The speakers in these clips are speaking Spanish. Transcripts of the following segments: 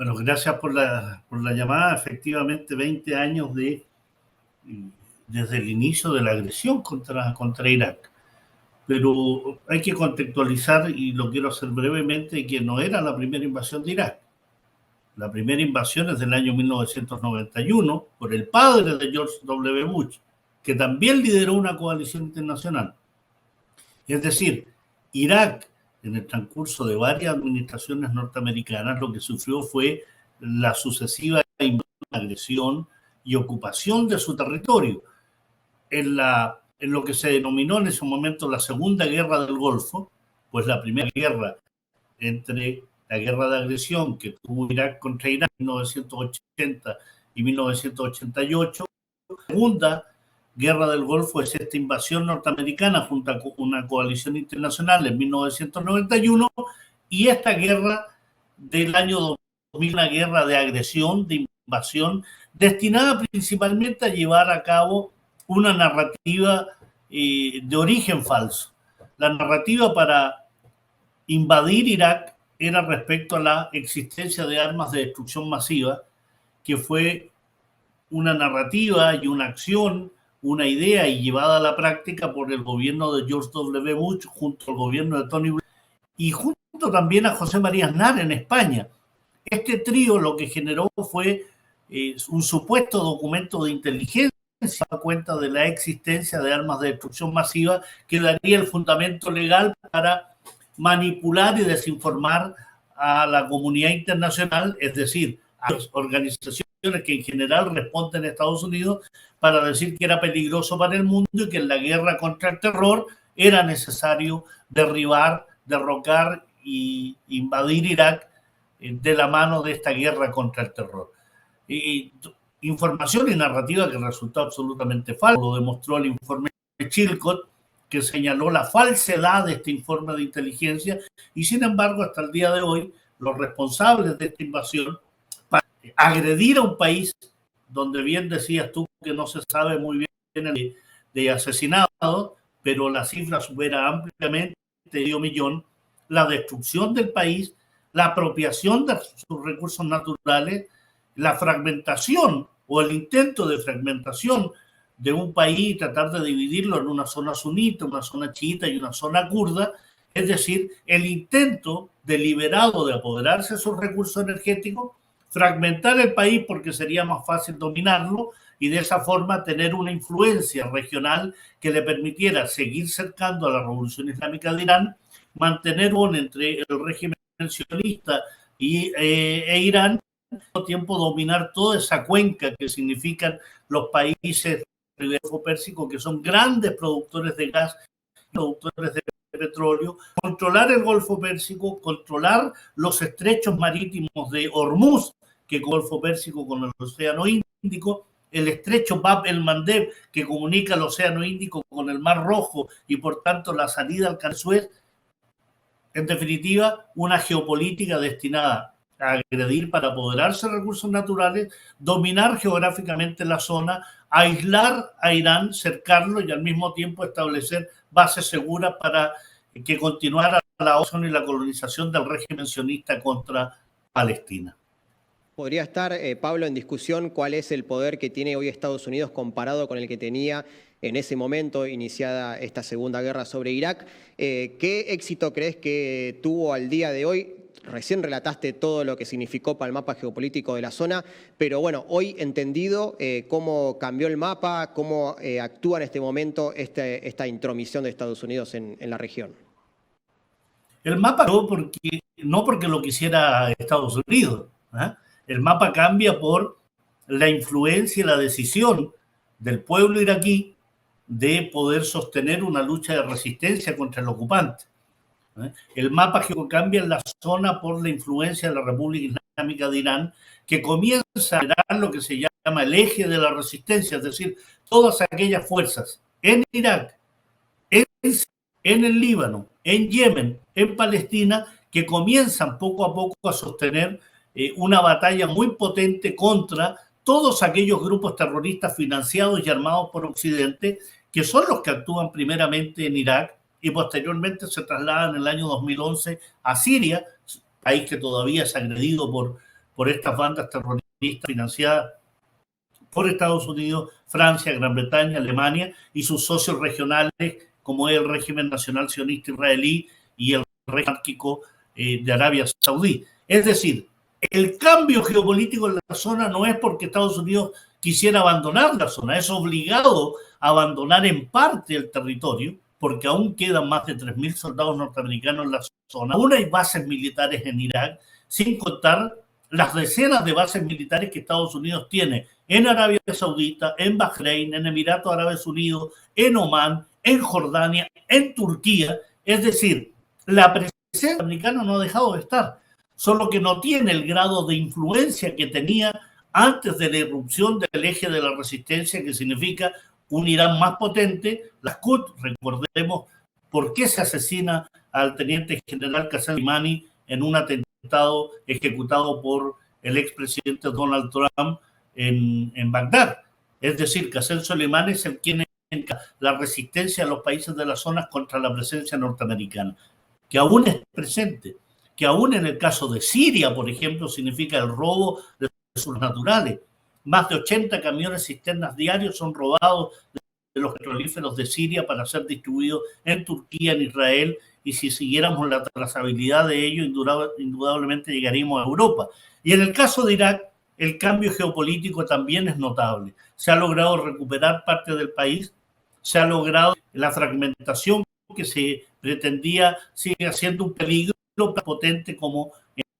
Bueno, gracias por la llamada. Efectivamente, 20 años desde el inicio de la agresión contra Irak. Pero hay que contextualizar, y lo quiero hacer brevemente, que no era la primera invasión de Irak. La primera invasión es del año 1991 por el padre de George W. Bush, que también lideró una coalición internacional. Es decir, Irak, en el transcurso de varias administraciones norteamericanas, lo que sufrió fue la sucesiva agresión y ocupación de su territorio. En lo que se denominó en ese momento la Segunda Guerra del Golfo, pues la primera guerra entre la guerra de agresión que tuvo Irak contra Irán en 1980 y 1988, la Segunda Guerra del Golfo es esta invasión norteamericana junto a una coalición internacional en 1991, y esta guerra del año 2000, una guerra de agresión, de invasión, destinada principalmente a llevar a cabo una narrativa de origen falso. La narrativa para invadir Irak era respecto a la existencia de armas de destrucción masiva, que fue una narrativa y una acción, una idea y llevada a la práctica por el gobierno de George W. Bush junto al gobierno de Tony Blair y junto también a José María Aznar en España. Este trío lo que generó fue un supuesto documento de inteligencia a cuenta de la existencia de armas de destrucción masiva que daría el fundamento legal para manipular y desinformar a la comunidad internacional, es decir, a las organizaciones que en general responden a Estados Unidos, para decir que era peligroso para el mundo y que en la guerra contra el terror era necesario derribar, derrocar y invadir Irak de la mano de esta guerra contra el terror. Información y narrativa que resultó absolutamente falso. Lo demostró el informe de Chilcot, que señaló la falsedad de este informe de inteligencia, y sin embargo hasta el día de hoy los responsables de esta invasión, para agredir a un país donde bien decías tú que no se sabe muy bien de asesinados, pero la cifra supera ampliamente medio millón, la destrucción del país, la apropiación de sus recursos naturales, la fragmentación o el intento de fragmentación de un país y tratar de dividirlo en una zona sunita, una zona chiita y una zona kurda, es decir, el intento deliberado de apoderarse de sus recursos energéticos, fragmentar el país porque sería más fácil dominarlo y de esa forma tener una influencia regional que le permitiera seguir cercando a la Revolución Islámica de Irán, mantener entre el régimen sionista e Irán, al mismo tiempo dominar toda esa cuenca que significan los países del Golfo Pérsico, que son grandes productores de gas, productores de petróleo, controlar el Golfo Pérsico, controlar los estrechos marítimos de Hormuz, que es el Golfo Pérsico con el Océano Índico, el estrecho Bab el-Mandeb, que comunica el Océano Índico con el Mar Rojo y por tanto la salida al Canal Suez. En definitiva, una geopolítica destinada a agredir para apoderarse de recursos naturales, dominar geográficamente la zona, aislar a Irán, cercarlo y al mismo tiempo establecer bases seguras para que continuara la ocupación y la colonización del régimen sionista contra Palestina. ¿Podría estar, Pablo, en discusión cuál es el poder que tiene hoy Estados Unidos comparado con el que tenía en ese momento, iniciada esta segunda guerra sobre Irak? ¿Qué éxito crees que tuvo al día de hoy? Recién relataste todo lo que significó para el mapa geopolítico de la zona, pero bueno, hoy entendido cómo cambió el mapa, cómo actúa en este momento esta intromisión de Estados Unidos en la región. El mapa no porque lo quisiera Estados Unidos, ¿eh? El mapa cambia por la influencia y la decisión del pueblo iraquí de poder sostener una lucha de resistencia contra el ocupante. El mapa cambia en la zona por la influencia de la República Islámica de Irán, que comienza a generar lo que se llama el eje de la resistencia, es decir, todas aquellas fuerzas en Irak, en el Líbano, en Yemen, en Palestina, que comienzan poco a poco a sostener una batalla muy potente contra todos aquellos grupos terroristas financiados y armados por Occidente, que son los que actúan primeramente en Irak y posteriormente se trasladan en el año 2011 a Siria, país que todavía es agredido por estas bandas terroristas financiadas por Estados Unidos, Francia, Gran Bretaña, Alemania y sus socios regionales, como es el régimen nacional sionista israelí y el régimen monárquico de Arabia Saudí. Es decir, el cambio geopolítico en la zona no es porque Estados Unidos quisiera abandonar la zona, es obligado a abandonar en parte el territorio, porque aún quedan más de 3.000 soldados norteamericanos en la zona. Aún hay bases militares en Irak, sin contar las decenas de bases militares que Estados Unidos tiene en Arabia Saudita, en Bahrein, en Emiratos Árabes Unidos, en Omán, en Jordania, en Turquía. Es decir, la presencia americana no ha dejado de estar, solo que no tiene el grado de influencia que tenía antes de la irrupción del eje de la resistencia, que significa un Irán más potente. Las Quds, recordemos por qué se asesina al teniente general Qasem Soleimani en un atentado ejecutado por el expresidente Donald Trump en Bagdad. Es decir, Qasem Soleimani es el quien la resistencia de los países de la zona contra la presencia norteamericana, que aún es presente, que aún en el caso de Siria, por ejemplo, significa el robo de recursos naturales. Más de 80 camiones cisternas diarios son robados de los petrolíferos de Siria para ser distribuidos en Turquía, en Israel, y si siguiéramos la trazabilidad de ello, indudablemente llegaríamos a Europa. Y en el caso de Irak, el cambio geopolítico también es notable. Se ha logrado recuperar parte del país, se ha logrado la fragmentación que se pretendía, sigue siendo un peligro potente como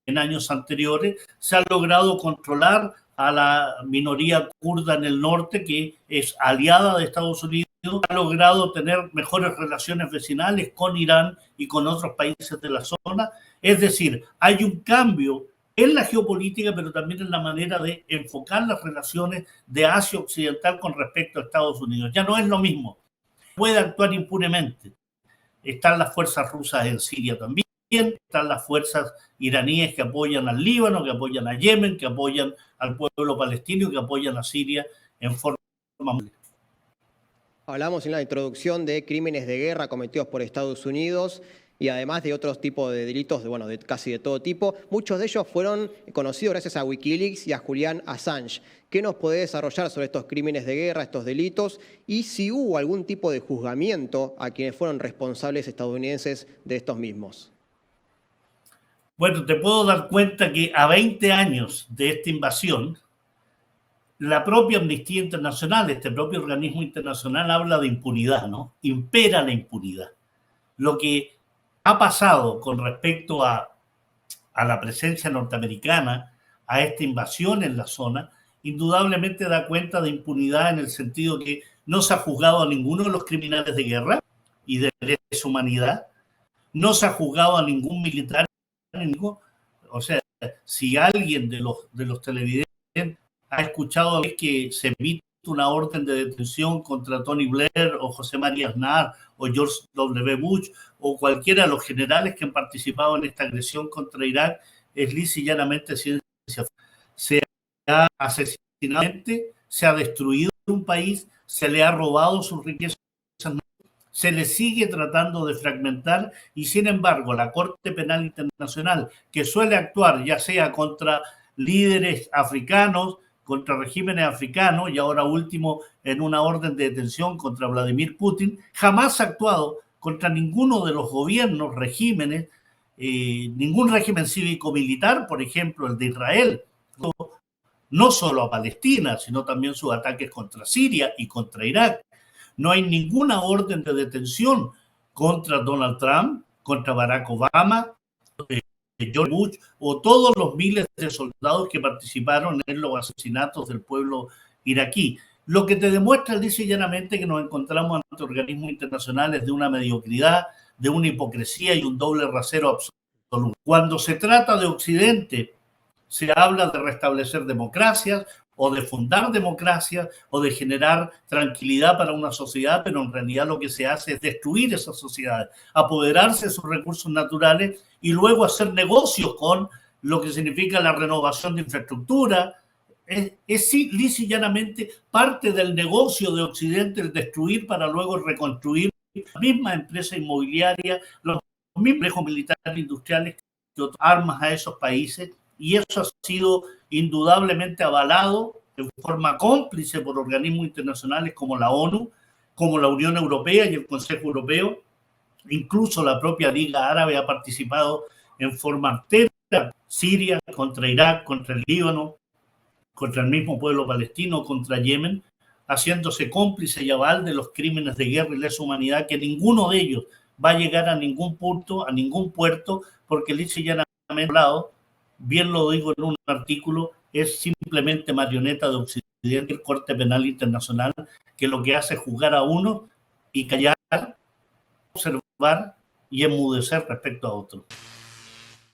en años anteriores. Se ha logrado controlar a la minoría kurda en el norte, que es aliada de Estados Unidos. Ha logrado tener mejores relaciones vecinales con Irán y con otros países de la zona. Es decir, hay un cambio en la geopolítica, pero también en la manera de enfocar las relaciones de Asia Occidental con respecto a Estados Unidos. Ya no es lo mismo. Puede actuar impunemente. Están las fuerzas rusas en Siria también, están las fuerzas iraníes que apoyan al Líbano, que apoyan a Yemen, que apoyan al pueblo palestino, que apoyan a Siria en forma... Hablamos en la introducción de crímenes de guerra cometidos por Estados Unidos y además de otros tipos de delitos, de casi de todo tipo. Muchos de ellos fueron conocidos gracias a Wikileaks y a Julian Assange. ¿Qué nos puede desarrollar sobre estos crímenes de guerra, estos delitos, y si hubo algún tipo de juzgamiento a quienes fueron responsables estadounidenses de estos mismos? Bueno, te puedo dar cuenta que a 20 años de esta invasión, la propia Amnistía Internacional, este propio organismo internacional, habla de impunidad, ¿no? Impera la impunidad. Lo que ha pasado con respecto a la presencia norteamericana, a esta invasión en la zona, indudablemente da cuenta de impunidad en el sentido que no se ha juzgado a ninguno de los criminales de guerra y de lesa humanidad, no se ha juzgado a ningún militar, o sea, si alguien de los televidentes ha escuchado que se emite una orden de detención contra Tony Blair o José María Aznar o George W. Bush o cualquiera de los generales que han participado en esta agresión contra Irak, es lisa y llanamente ciencia. Se ha asesinado, se ha destruido un país, se le ha robado sus riquezas, se le sigue tratando de fragmentar y sin embargo la Corte Penal Internacional, que suele actuar ya sea contra líderes africanos, contra regímenes africanos y ahora último en una orden de detención contra Vladimir Putin, jamás ha actuado contra ninguno de los gobiernos, regímenes, ningún régimen cívico-militar, por ejemplo el de Israel, no solo a Palestina, sino también sus ataques contra Siria y contra Irak. No hay ninguna orden de detención contra Donald Trump, contra Barack Obama, George Bush o todos los miles de soldados que participaron en los asesinatos del pueblo iraquí. Lo que te demuestra, dice llanamente, que nos encontramos ante organismos internacionales de una mediocridad, de una hipocresía y un doble rasero absoluto. Cuando se trata de Occidente, se habla de restablecer democracias o de fundar democracias o de generar tranquilidad para una sociedad, pero en realidad lo que se hace es destruir esas sociedades, apoderarse de sus recursos naturales y luego hacer negocios con lo que significa la renovación de infraestructura. Es lisa y llanamente parte del negocio de Occidente el destruir para luego reconstruir la misma empresa inmobiliaria, los mismos complejos militares industriales que armas a esos países y eso ha sido indudablemente avalado en forma cómplice por organismos internacionales como la ONU, como la Unión Europea y el Consejo Europeo. Incluso la propia Liga Árabe ha participado en forma altera. Siria contra Irak, contra el Líbano, contra el mismo pueblo palestino, contra Yemen, haciéndose cómplice y aval de los crímenes de guerra y lesa humanidad, que ninguno de ellos va a llegar a ningún punto, a ningún puerto, porque lisa y llanamente, bien lo digo en un artículo, es simplemente marioneta de Occidente, el Corte Penal Internacional, que lo que hace es juzgar a uno y callar, observar y enmudecer respecto a otro.